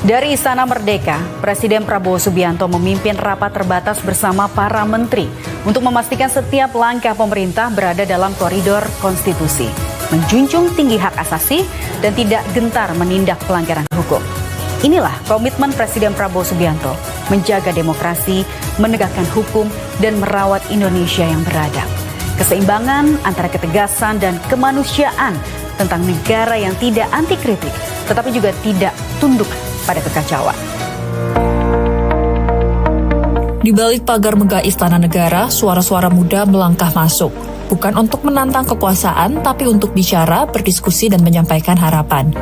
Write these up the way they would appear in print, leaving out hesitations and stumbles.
Dari Istana Merdeka, Presiden Prabowo Subianto memimpin rapat terbatas bersama para menteri untuk memastikan setiap langkah pemerintah berada dalam koridor konstitusi, menjunjung tinggi hak asasi dan tidak gentar menindak pelanggaran hukum. Inilah komitmen Presiden Prabowo Subianto menjaga demokrasi, menegakkan hukum, dan merawat Indonesia yang beradab. Keseimbangan antara ketegasan dan kemanusiaan tentang negara yang tidak anti kritik, tetapi juga tidak tunduk pada kekacauan. Di balik pagar megah Istana Negara, suara-suara muda melangkah masuk. Bukan untuk menantang kekuasaan, tapi untuk bicara, berdiskusi, dan menyampaikan harapan.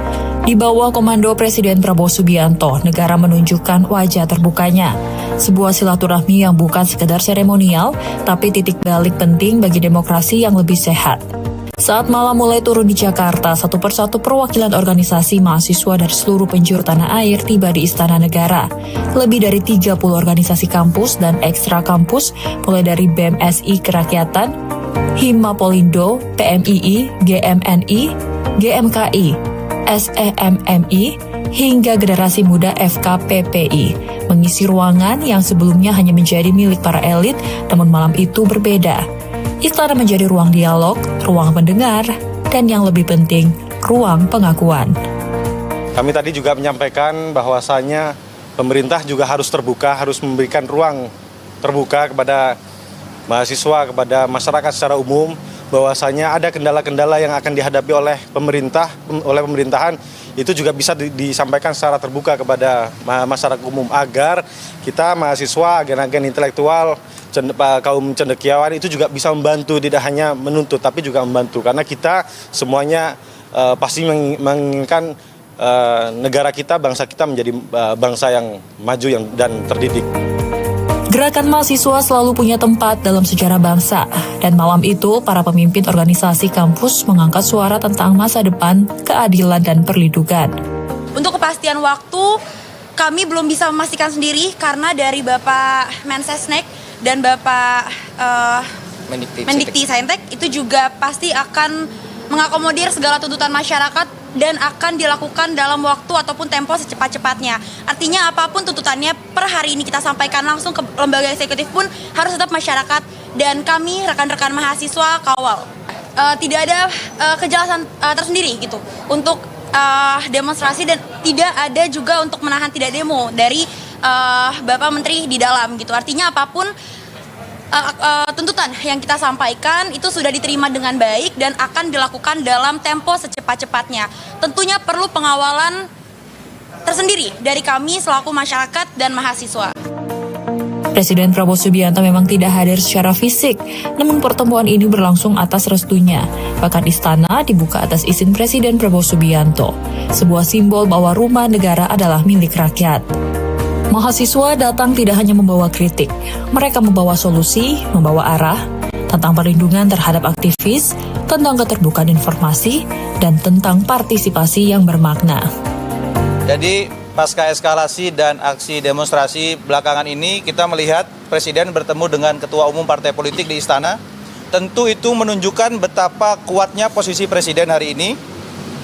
Di bawah komando Presiden Prabowo Subianto, negara menunjukkan wajah terbukanya. Sebuah silaturahmi yang bukan sekedar seremonial, tapi titik balik penting bagi demokrasi yang lebih sehat. Saat malam mulai turun di Jakarta, satu persatu perwakilan organisasi mahasiswa dari seluruh penjuru tanah air tiba di Istana Negara. Lebih dari 30 organisasi kampus dan ekstra kampus, mulai dari BMSI Kerakyatan, Hima Polindo, PMII, GMNI, GMKI, SEMMI, hingga Generasi Muda FKPPI, mengisi ruangan yang sebelumnya hanya menjadi milik para elit, namun malam itu berbeda. Istana menjadi ruang dialog, ruang mendengar, dan yang lebih penting, ruang pengakuan. Kami tadi juga menyampaikan bahwasannya pemerintah juga harus terbuka, harus memberikan ruang terbuka kepada mahasiswa, kepada masyarakat secara umum, bahwasanya ada kendala-kendala yang akan dihadapi oleh pemerintahan, itu juga bisa disampaikan secara terbuka kepada masyarakat umum agar kita mahasiswa, agen-agen intelektual, kaum cendekiawan itu juga bisa membantu, tidak hanya menuntut tapi juga membantu, karena kita semuanya pasti menginginkan negara kita, bangsa kita menjadi bangsa yang maju dan terdidik. Gerakan mahasiswa selalu punya tempat dalam sejarah bangsa, dan malam itu para pemimpin organisasi kampus mengangkat suara tentang masa depan, keadilan, dan perlindungan. Untuk kepastian waktu, kami belum bisa memastikan sendiri karena dari Bapak Mensesnek dan Bapak Mendikti Saintek itu juga pasti akan mengakomodir segala tuntutan masyarakat dan akan dilakukan dalam waktu ataupun tempo secepat-cepatnya. Artinya apapun tuntutannya per hari ini kita sampaikan langsung ke lembaga eksekutif pun harus tetap masyarakat dan kami rekan-rekan mahasiswa kawal. Tidak ada kejelasan tersendiri gitu untuk demonstrasi dan tidak ada juga untuk menahan tidak demo dari Bapak Menteri di dalam gitu. Artinya apapun tuntutan yang kita sampaikan itu sudah diterima dengan baik dan akan dilakukan dalam tempo secepat-cepatnya. Tentunya perlu pengawalan tersendiri dari kami selaku masyarakat dan mahasiswa. Presiden Prabowo Subianto memang tidak hadir secara fisik, namun pertemuan ini berlangsung atas restunya. Bahkan istana dibuka atas izin Presiden Prabowo Subianto, sebuah simbol bahwa rumah negara adalah milik rakyat. Mahasiswa datang tidak hanya membawa kritik, mereka membawa solusi, membawa arah, tentang perlindungan terhadap aktivis, tentang keterbukaan informasi, dan tentang partisipasi yang bermakna. Jadi pasca eskalasi dan aksi demonstrasi belakangan ini kita melihat Presiden bertemu dengan Ketua Umum Partai Politik di Istana. Tentu itu menunjukkan betapa kuatnya posisi Presiden hari ini,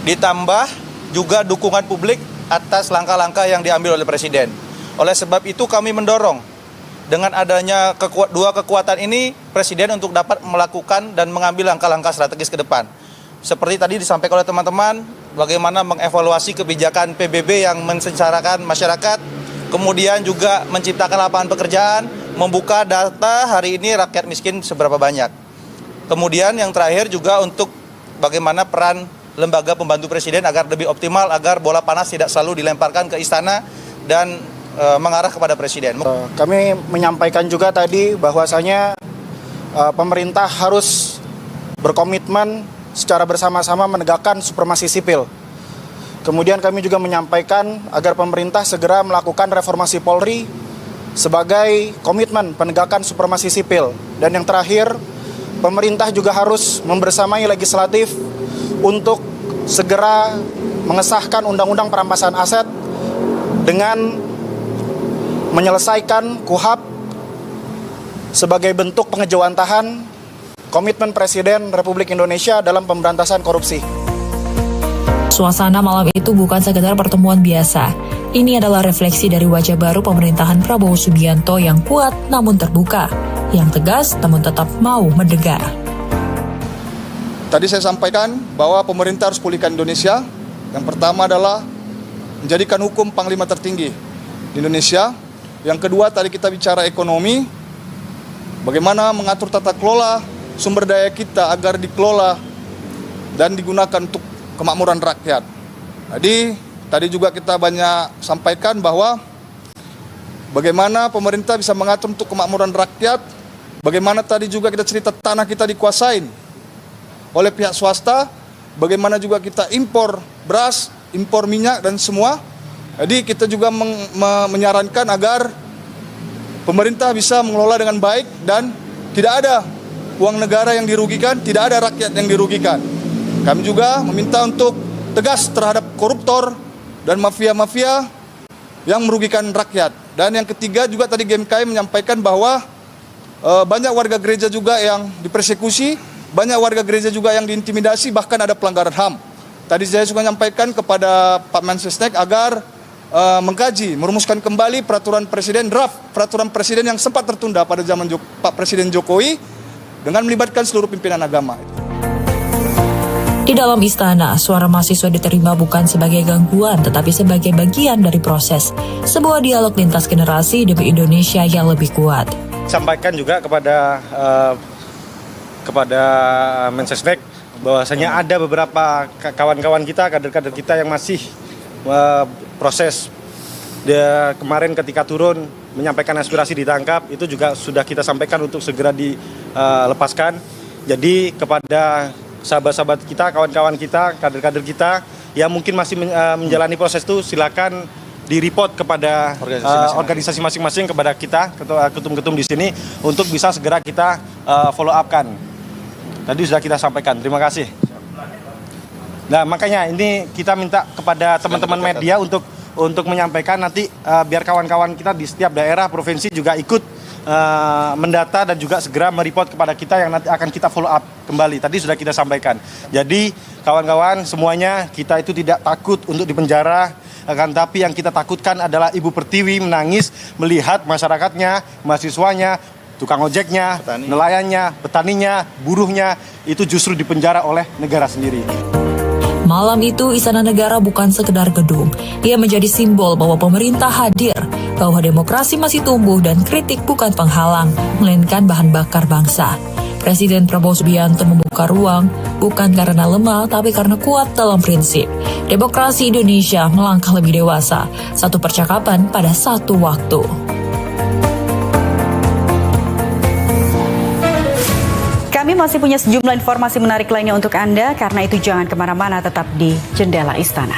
ditambah juga dukungan publik atas langkah-langkah yang diambil oleh Presiden. Oleh sebab itu kami mendorong dengan adanya dua kekuatan ini Presiden untuk dapat melakukan dan mengambil langkah-langkah strategis ke depan. Seperti tadi disampaikan oleh teman-teman, bagaimana mengevaluasi kebijakan PBB yang mensengsarakan masyarakat, kemudian juga menciptakan lapangan pekerjaan, membuka data hari ini rakyat miskin seberapa banyak. Kemudian yang terakhir juga untuk bagaimana peran lembaga pembantu Presiden agar lebih optimal, agar bola panas tidak selalu dilemparkan ke istana dan mengarah kepada Presiden. Kami menyampaikan juga tadi bahwasanya pemerintah harus berkomitmen secara bersama-sama menegakkan supremasi sipil. Kemudian kami juga menyampaikan agar pemerintah segera melakukan reformasi Polri sebagai komitmen penegakan supremasi sipil. Dan yang terakhir, pemerintah juga harus membersamai legislatif untuk segera mengesahkan undang-undang perampasan aset dengan menyelesaikan KUHAP sebagai bentuk pengejawantahan komitmen Presiden Republik Indonesia dalam pemberantasan korupsi. Suasana malam itu bukan sekedar pertemuan biasa. Ini adalah refleksi dari wajah baru pemerintahan Prabowo Subianto yang kuat namun terbuka, yang tegas namun tetap mau mendengar. Tadi saya sampaikan bahwa pemerintah harus pulihkan Indonesia. Yang pertama adalah menjadikan hukum panglima tertinggi di Indonesia. Yang kedua tadi kita bicara ekonomi, bagaimana mengatur tata kelola sumber daya kita agar dikelola dan digunakan untuk kemakmuran rakyat. Jadi tadi juga kita banyak sampaikan bahwa bagaimana pemerintah bisa mengatur untuk kemakmuran rakyat, bagaimana tadi juga kita cerita tanah kita dikuasain oleh pihak swasta, bagaimana juga kita impor beras, impor minyak dan semua. Jadi kita juga menyarankan agar pemerintah bisa mengelola dengan baik dan tidak ada uang negara yang dirugikan, tidak ada rakyat yang dirugikan. Kami juga meminta untuk tegas terhadap koruptor dan mafia-mafia yang merugikan rakyat. Dan yang ketiga juga tadi GMKI menyampaikan bahwa banyak warga gereja juga yang dipersekusi, banyak warga gereja juga yang diintimidasi, bahkan ada pelanggaran HAM. Tadi saya juga menyampaikan kepada Pak Mensesnek agar mengkaji, merumuskan kembali peraturan presiden, draft peraturan presiden yang sempat tertunda pada zaman Pak Presiden Jokowi dengan melibatkan seluruh pimpinan agama. Di dalam istana, suara mahasiswa diterima bukan sebagai gangguan tetapi sebagai bagian dari proses sebuah dialog lintas generasi demi Indonesia yang lebih kuat. Sampaikan juga kepada Mensesnek bahwasanya ada beberapa kawan-kawan kita, kader-kader kita yang masih proses. Dia kemarin ketika turun menyampaikan aspirasi ditangkap, itu juga sudah kita sampaikan untuk segera dilepaskan. Jadi kepada sahabat-sahabat kita, kawan-kawan kita, kader-kader kita yang mungkin masih menjalani proses itu, silakan di-report kepada organisasi masing-masing, kepada kita, ketum-ketum di sini, untuk bisa segera kita follow up-kan. Tadi sudah kita sampaikan, terima kasih. Nah makanya ini kita minta kepada teman-teman media untuk menyampaikan nanti biar kawan-kawan kita di setiap daerah, provinsi juga ikut mendata dan juga segera mereport kepada kita yang nanti akan kita follow up kembali. Tadi sudah kita sampaikan. Jadi kawan-kawan semuanya, kita itu tidak takut untuk dipenjara, akan tapi yang kita takutkan adalah Ibu Pertiwi menangis melihat masyarakatnya, mahasiswanya, tukang ojeknya, nelayannya, petaninya, buruhnya itu justru dipenjara oleh negara sendiri. Malam itu Istana Negara bukan sekedar gedung, ia menjadi simbol bahwa pemerintah hadir, bahwa demokrasi masih tumbuh dan kritik bukan penghalang, melainkan bahan bakar bangsa. Presiden Prabowo Subianto membuka ruang bukan karena lemah tapi karena kuat dalam prinsip. Demokrasi Indonesia melangkah lebih dewasa, satu percakapan pada satu waktu. Kami masih punya sejumlah informasi menarik lainnya untuk Anda, karena itu jangan kemana-mana, tetap di Jendela Istana.